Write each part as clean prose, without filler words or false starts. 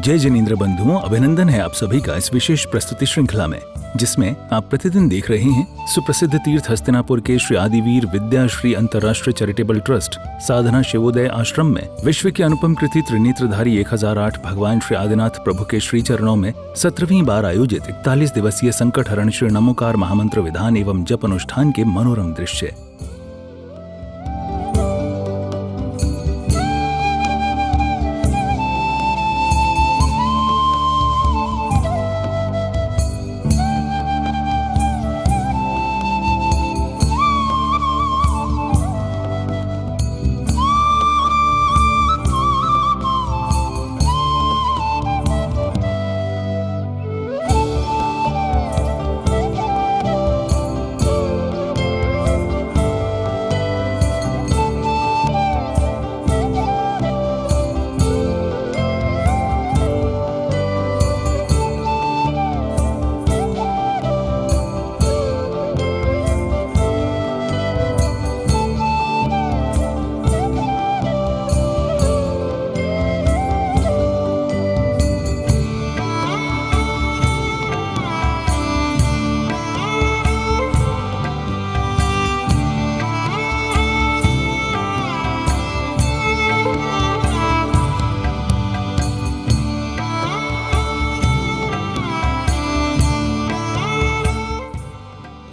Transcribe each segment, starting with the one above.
जय जिनेंद्र बंधुओं, अभिनंदन है आप सभी का इस विशेष प्रस्तुति श्रृंखला में, जिसमें आप प्रतिदिन देख रहे हैं सुप्रसिद्ध तीर्थ हस्तिनापुर के श्री आदिवीर विद्या श्री अंतर्राष्ट्रीय चैरिटेबल ट्रस्ट साधना शिवोदय आश्रम में विश्व के अनुपम कृति त्रिनेत्रधारी 1008 भगवान श्री आदिनाथ प्रभु के श्री चरणों में 17वीं बार आयोजित 41 दिवसीय संकट हरण श्री नमोकार महामंत्र विधान एवं जप अनुष्ठान के मनोरम दृश्य।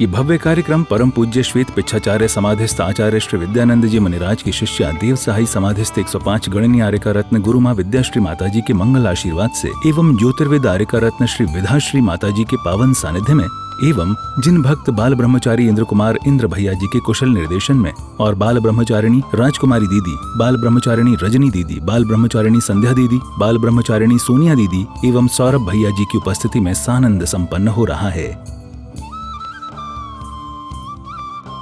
ये भव्य कार्यक्रम परम पूज्य श्वेत पिच्छाचार्य समाधिस्थ आचार्य श्री विद्यानंद जी मुनिराज की शिष्या देव सहाई समाधिस्थ 105 गणनीय आर्यका रत्न गुरु माँ विद्याश्री माता जी के मंगल आशीर्वाद से एवं ज्योतिर्विद आर्यका रत्न श्री विधाश्री माता जी के पावन सानिध्य में एवं जिन भक्त बाल ब्रह्मचारी इंद्र कुमार इंद्र भैया जी के कुशल निर्देशन में और बाल ब्रह्मचारिणी राजकुमारी दीदी, बाल ब्रह्मचारिणी रजनी दीदी, बाल ब्रह्मचारिणी संध्या दीदी, बाल ब्रह्मचारिणी सोनिया दीदी एवं सौरभ भैया जी की उपस्थिति में सानंद संपन्न हो रहा है।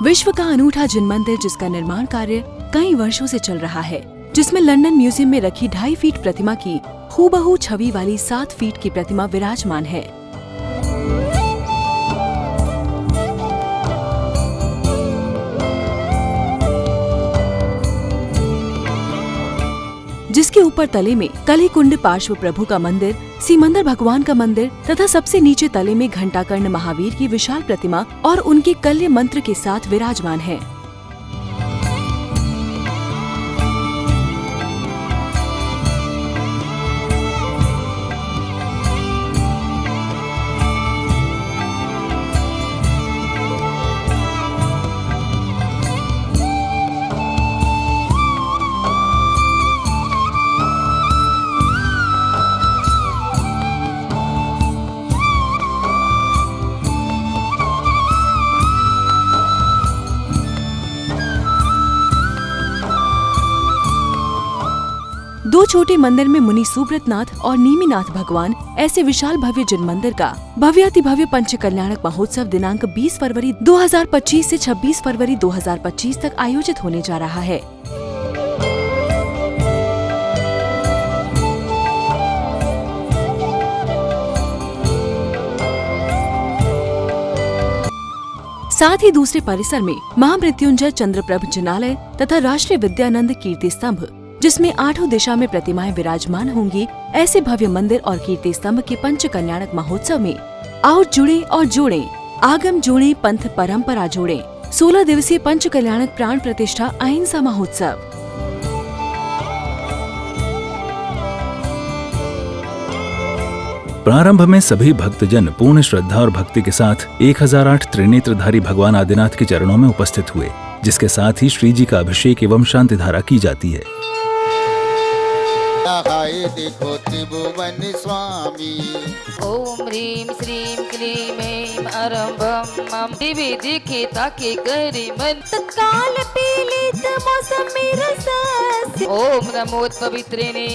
विश्व का अनूठा जिन मंदिर जिसका निर्माण कार्य कई वर्षों से चल रहा है, जिसमें लंदन म्यूजियम में रखी 2.5 फीट प्रतिमा की हूबहू छवि वाली 7 फीट की प्रतिमा विराजमान है। जिसके ऊपर तले में कली कुंड पार्श्व प्रभु का मंदिर, सीमंदर भगवान का मंदिर तथा सबसे नीचे तले में घंटाकर्ण महावीर की विशाल प्रतिमा और उनके कल्य मंत्र के साथ विराजमान है। दो छोटे मंदिर में मुनि सुब्रतनाथ और नीमिनाथ भगवान ऐसे विशाल भव्य जिन मंदिर का भव्याति भव्य पंच कल्याणक महोत्सव दिनांक 20 फरवरी 2025 से 26 फरवरी 2025 तक आयोजित होने जा रहा है। साथ ही दूसरे परिसर में महामृत्युंजय चंद्रप्रभ जिनालय तथा राष्ट्रीय विद्यानंद कीर्ति स्तंभ, जिसमें 8 दिशा में प्रतिमाएं विराजमान होंगी, ऐसे भव्य मंदिर और कीर्ति स्तंभ के पंच कल्याणक महोत्सव में आओ जुड़े और जोड़े, आगम जोड़े पंथ परंपरा जोड़े। 16 दिवसीय पंच कल्याणक प्राण प्रतिष्ठा अहिंसा महोत्सव। प्रारंभ में सभी भक्तजन पूर्ण श्रद्धा और भक्ति के साथ 1008 त्रिनेत्रधारी भगवान आदिनाथ के चरणों में उपस्थित हुए, जिसके साथ ही श्री जी का अभिषेक एवं शांति धारा की जाती है। देखो त्रिभुवन स्वामी ओम ह्रीं श्रीं क्लीं ऐं आरंभं मम दिव्य दिखे ताके करे मन काल पीलित मौसमी रस ओम नमो पवित्रेणे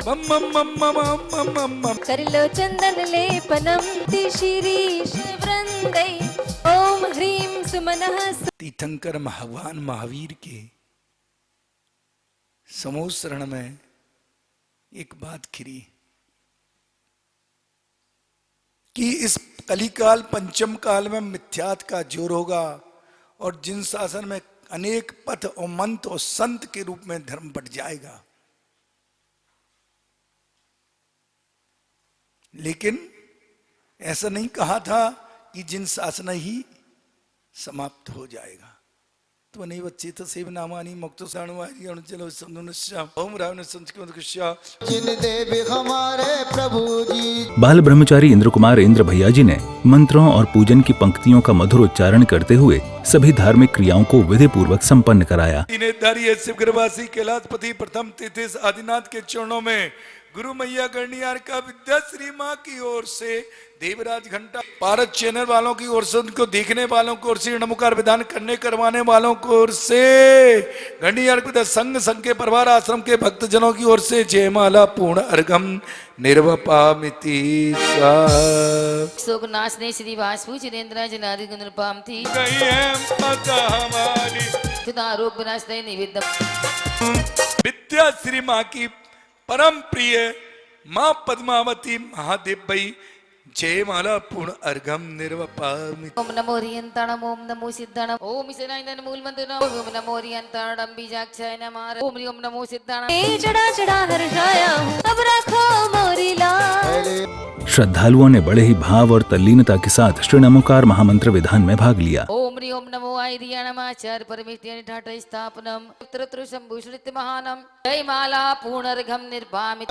मम मम मम मम मम मम मम कर लो चंदन लेपनम तिशिरीश वृंदै ओम ह्रीं सुमनः। तीर्थंकर भगवान महावीर के समूह शरण में एक बात खिरी कि इस कलिकाल पंचम काल में मिथ्यात का जोर होगा और जिन शासन में अनेक पथ और मंत्र और संत के रूप में धर्म बढ़ जाएगा। लेकिन ऐसा नहीं कहा था कि जिन शासन ही समाप्त हो जाएगा। तो नहीं बच्चे तो सेव नामानी मुक्त साणुवारी अणुचलो संनुष्या ओम रावण संस्कृत कृष्या जिन देव हमारे प्रभु जी। बाल ब्रह्मचारी इंद्र कुमार इंद्र भैया जी ने मंत्रों और पूजन की पंक्तियों का मधुर उच्चारण करते हुए सभी धार्मिक क्रियाओं को विधि पूर्वक संपन्न कराया। दिनेदारी शिवगृहवासी कैलाशपति प्रथम तीर्थ आदिनाथ के चरणों में गुरु मैया गणियार का विद्याश्री माँ की ओर से देवराज घंटा भारत चैनल वालों की ओर से उनको देखने वालों की ओर से नमोकार विधान करने करवाने वालों की ओर से गणियार संघ संघ के परिवार आश्रम के भक्तजनों की ओर से जयमाला पूर्ण अर्घम निर्वपामिति शोकनाशने श्री वासु जिनेन्द्र जनादि गुणपाम थी गई है माता हमारी तथा रोग विनाशने निवेदम विद्याश्री माँ की परम प्रिय माँ पद्मावती महादेव भाई जयमाला पूर्ण अर्घम निर्वपामि। ओम नमो रियंताणम ओम नमो सिद्धाणम ओम ईशानाय मूल मंत्र ओम नमो रियंताणम बीजाक्षाय नमः ओम नमो सिद्धाणम चढ़ा चढ़ा हर्षाया हूँ, अब रखो मोरी लाज। श्रद्धालुओं ने बड़े ही भाव और तल्लीनता के साथ श्री नमोकार महामंत्र विधान में भाग लिया। ओम ह्रीं नमो आचार्य परमेष्ठि ठाठ स्थापनम त्र शंभु श्रुति महानम जय माला पूर्णर्घम निर्भामित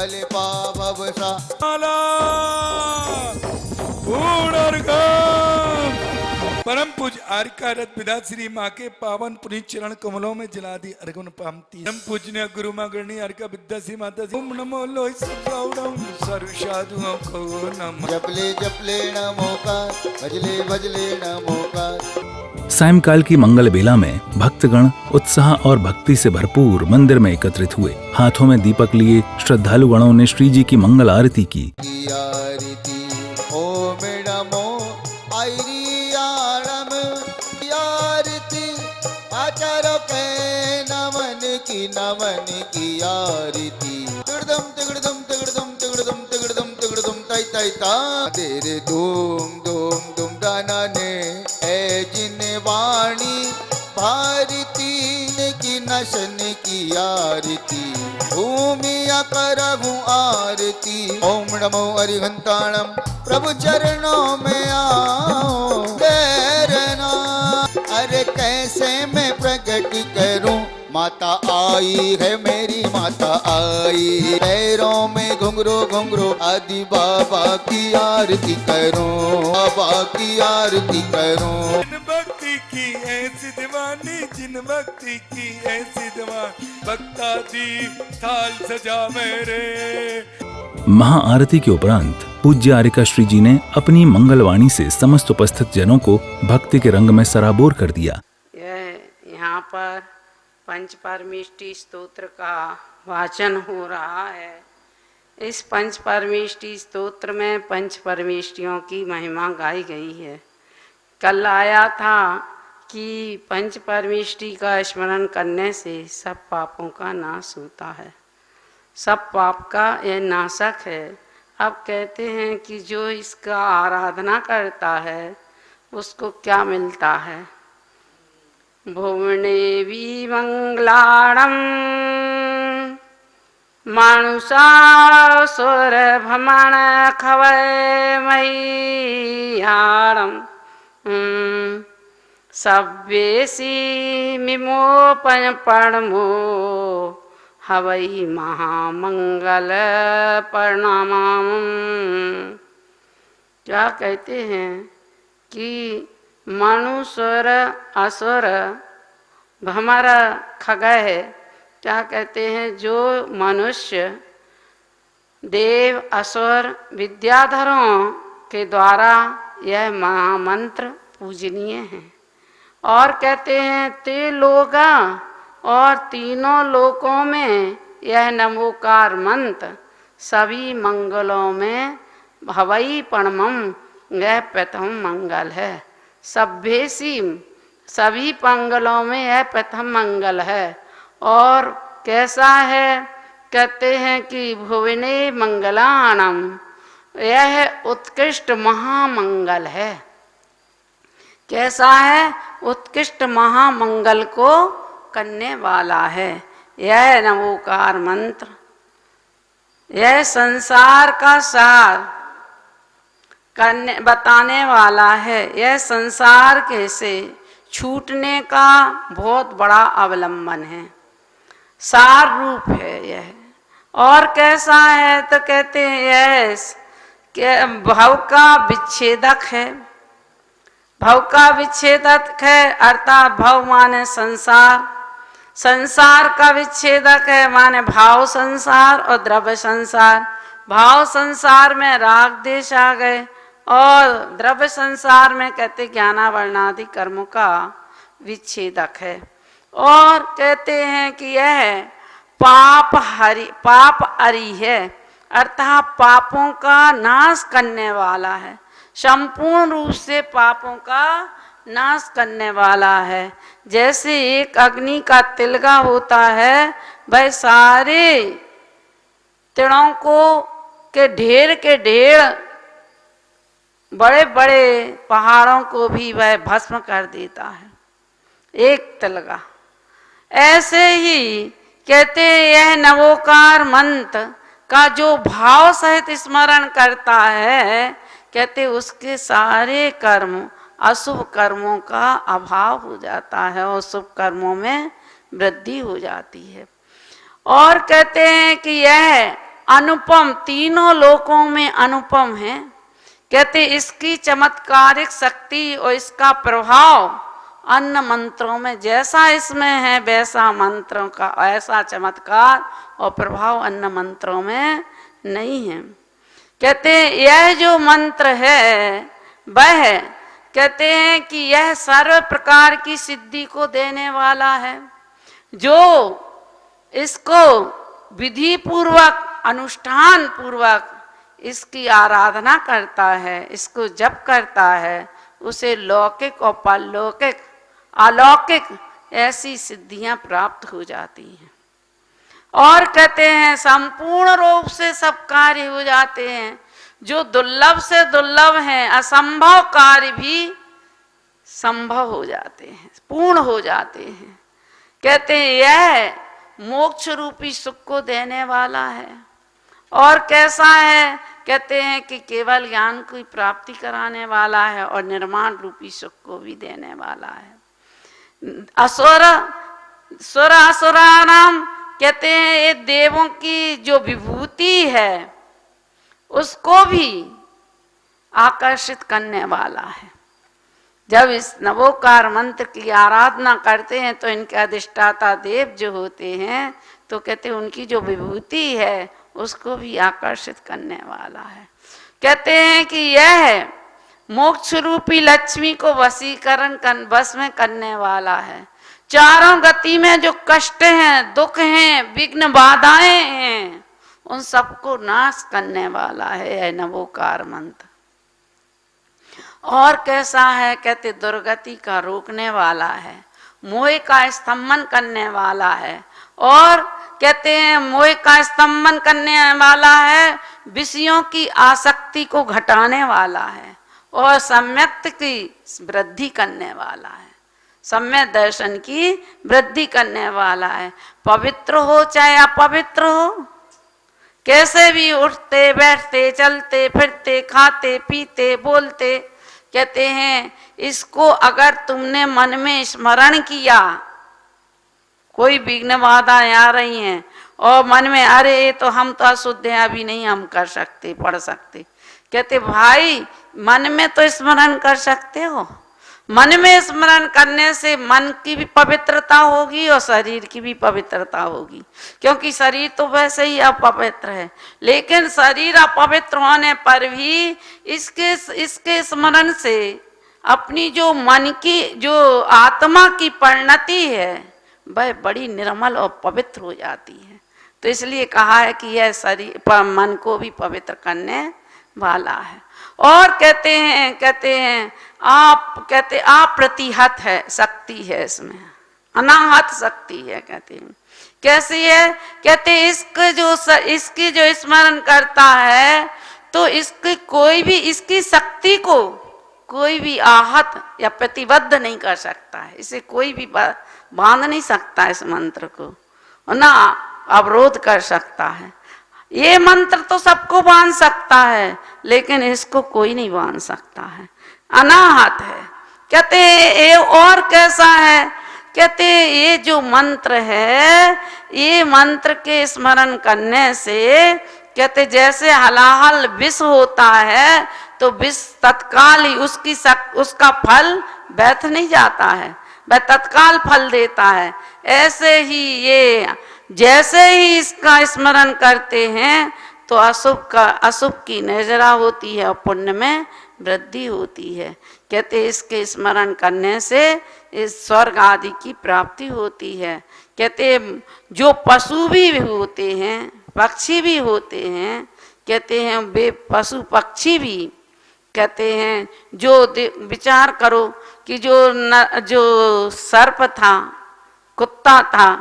माला पूर्ण अर्घम परम पूज आर्यकारत विदाश्री माँ के पावन पुनीत चरण कमलों में जला दी अर्घन पामती परम पूजनीय गुरु माँ गणी आर्यका विद्याश्री माता जी ओम नमो लोहि सर्वौरम सर्व साधुओं को नमः जपले जपले नमोकार भजले भजले नमोकार। सायंकाल की मंगल बेला में भक्तगण उत्साह और भक्ति से भरपूर मंदिर में एकत्रित हुए। हाथों में दीपक लिए श्रद्धालु गणों ने श्री जी की मंगल आरती की। आरती ओम नमो आयरियाणम आरती आचार्य के नमन की आरती तिगड़दम तिगड़दम तिगड़दम तिगड़दम तिगड़दम तिगड़दम तै तै ता तेरे धूम धूम धूम दाना ने है जिन वाणी भारती की नशन की आरती भूमिया करहूँ आरती ओम नमो हरिघंताणम प्रभु चरणों में आओ तेरना अरे कैसे मैं प्रकट करूं माता आई है मेरी माता आई पैरों में घुंघरू घुंघरू आदि बाबा की आरती करूं बाबा की आरती करूं। जिन भक्ति की ऐसी दीवानी जिन भक्ति की ऐसी दीवानी भक्ता दी थाल सजा मेरे। महाआरती के उपरांत पूज्य आर्यका श्री जी ने अपनी मंगलवाणी से समस्त उपस्थित जनों को भक्ति के रंग में सराबोर कर दिया। यहाँ पर पंच परमेष्टि स्तोत्र का वाचन हो रहा है। इस पंच परमेष्टि स्तोत्र में पंच परमेष्टियों की महिमा गाई गई है। कल आया था कि पंच परमेष्टि का स्मरण करने से सब पापों का नाश होता है, सब पाप का यह नाशक है। अब कहते हैं कि जो इसका आराधना करता है उसको क्या मिलता है। भुवनेवी मंगलाणम मानुषासुर भमण खवय मय्याणम सव्येसी मिमोपन पणमो हवई महामंगल प्रणामम। क्या कहते हैं कि मनुष्य असुर भमर खगय, क्या कहते हैं जो मनुष्य देव असुर विद्याधरों के द्वारा यह महामंत्र पूजनीय है। और कहते हैं ते लोगा और तीनों लोकों में यह नमोकार मंत्र सभी मंगलों में भवई पणमम यह प्रथम मंगल है। सभ्येसी सभी मंगलों में यह प्रथम मंगल है। और कैसा है, कहते हैं कि भुवने मंगलाणम यह उत्कृष्ट महामंगल है। कैसा है, उत्कृष्ट महामंगल को करने वाला है यह नमोकार मंत्र। यह संसार का सार करने बताने वाला है। यह संसार के से छूटने का बहुत बड़ा अवलंबन है, सार रूप है यह। और कैसा है तो कहते हैं यह कि भव का विच्छेदक है। भव का विच्छेदक है अर्थात भव माने संसार, संसार का विच्छेदक है माने भाव संसार और द्रव्य संसार। भाव संसार में राग देश आ गए और द्रव्य संसार में कहते ज्ञानावरणादि कर्मों का विच्छेदक है। और कहते हैं कि यह पाप अरि है अर्थात पापों का नाश करने वाला है, संपूर्ण रूप से पापों का नाश करने वाला है। जैसे एक अग्नि का तिलगा होता है वह सारे तिड़ों को के ढेर बड़े बड़े पहाड़ों को भी वह भस्म कर देता है, एक तिलगा। ऐसे ही कहते यह नवोकार मंत्र का जो भाव सहित स्मरण करता है कहते उसके सारे कर्म अशुभ कर्मों का अभाव हो जाता है और शुभ कर्मों में वृद्धि हो जाती है। और कहते हैं कि यह अनुपम, तीनों लोकों में अनुपम है। कहते इसकी चमत्कारिक शक्ति और इसका प्रभाव अन्य मंत्रों में जैसा इसमें है वैसा मंत्रों का ऐसा चमत्कार और प्रभाव अन्य मंत्रों में नहीं है। कहते यह जो मंत्र है वह कहते हैं कि यह सर्व प्रकार की सिद्धि को देने वाला है। जो इसको विधि पूर्वक अनुष्ठान पूर्वक इसकी आराधना करता है, इसको जप करता है, उसे लौकिक और परलौकिक अलौकिक ऐसी सिद्धियां प्राप्त हो जाती हैं। और कहते हैं संपूर्ण रूप से सब कार्य हो जाते हैं, जो दुर्लभ से दुर्लभ हैं, असंभव कार्य भी संभव हो जाते हैं, पूर्ण हो जाते हैं। कहते हैं यह मोक्ष रूपी सुख को देने वाला है। और कैसा है कहते हैं कि केवल ज्ञान की प्राप्ति कराने वाला है और निर्माण रूपी सुख को भी देने वाला है। सुर असुरानाम कहते हैं ये देवों की जो विभूति है उसको भी आकर्षित करने वाला है। जब इस नवोकार मंत्र की आराधना करते हैं तो इनके अधिष्ठाता देव जो होते हैं तो कहते हैं उनकी जो विभूति है उसको भी आकर्षित करने वाला है। कहते हैं कि यह मोक्ष रूपी लक्ष्मी को वशीकरण कर बस में करने वाला है। चारों गति में जो कष्ट हैं, दुख हैं, विघ्न बाधाएं हैं, उन सबको नाश करने वाला है यह नवोकार मंत्र। और कैसा है कहते दुर्गति का रोकने वाला है, मोह का स्तंभन करने वाला है। और कहते हैं मोह का स्तंभन करने वाला है, विषयों की आसक्ति को घटाने वाला है और सम्यक की वृद्धि करने वाला है, सम्यक दर्शन की वृद्धि करने वाला है। पवित्र हो चाहे अपवित्र हो, कैसे भी उठते बैठते चलते फिरते खाते पीते बोलते, कहते हैं इसको अगर तुमने मन में स्मरण किया, कोई विघ्न बाधाएं आ रही हैं और मन में अरे तो हम तो अशुद्ध हैं अभी नहीं हम कर सकते पढ़ सकते, कहते भाई मन में तो स्मरण कर सकते हो। मन में स्मरण करने से मन की भी पवित्रता होगी और शरीर की भी पवित्रता होगी, क्योंकि शरीर तो वैसे ही अपवित्र है। लेकिन शरीर अपवित्र होने पर भी इसके स्मरण से अपनी जो मन की जो आत्मा की परिणति है वह बड़ी निर्मल और पवित्र हो जाती है। तो इसलिए कहा है कि यह शरीर मन को भी पवित्र करने वाला है। और कहते हैं आप कहते अप्रतिहत है शक्ति है, इसमें अनाहत शक्ति है। कहते हैं कैसी है, कहते इसकी जो स्मरण करता है तो इसकी कोई भी इसकी शक्ति को कोई भी आहत या प्रतिबद्ध नहीं कर सकता है, इसे कोई भी बांध नहीं सकता इस मंत्र को, ना अवरोध कर सकता है। ये मंत्र तो सबको बांध सकता है, लेकिन इसको कोई नहीं बांध सकता है, अनाहत है। कहते ये और कैसा है? कहते ये जो मंत्र है, ये मंत्र के स्मरण करने से कहते जैसे हलाहल विष होता है तो विष तत्काल ही उसका फल व्यर्थ नहीं जाता है, वह तत्काल फल देता है। ऐसे ही ये जैसे ही इसका स्मरण करते हैं तो अशुभ की नजरा होती है और पुण्य में वृद्धि होती है। कहते इसके स्मरण करने से इस स्वर्ग आदि की प्राप्ति होती है। कहते जो पशु भी होते हैं, पक्षी भी होते हैं, कहते हैं वे पशु पक्षी भी कहते हैं, जो विचार करो कि जो सर्प था, कुत्ता था,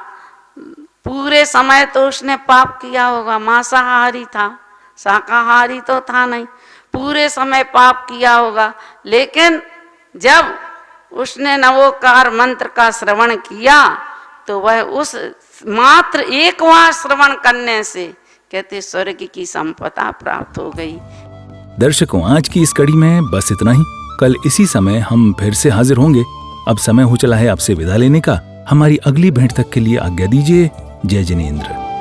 पूरे समय तो उसने पाप किया होगा, मांसाहारी था, शाकाहारी तो था नहीं, पूरे समय पाप किया होगा। लेकिन जब उसने नवोकार मंत्र का श्रवण किया तो वह उस मात्र एक बार श्रवण करने से कहते स्वर्ग की संपदा प्राप्त हो गई। दर्शकों, आज की इस कड़ी में बस इतना ही। कल इसी समय हम फिर से हाजिर होंगे। अब समय हो चला है आपसे विदा लेने का। हमारी अगली भेंट तक के लिए आज्ञा दीजिए। जय जिनेंद्र।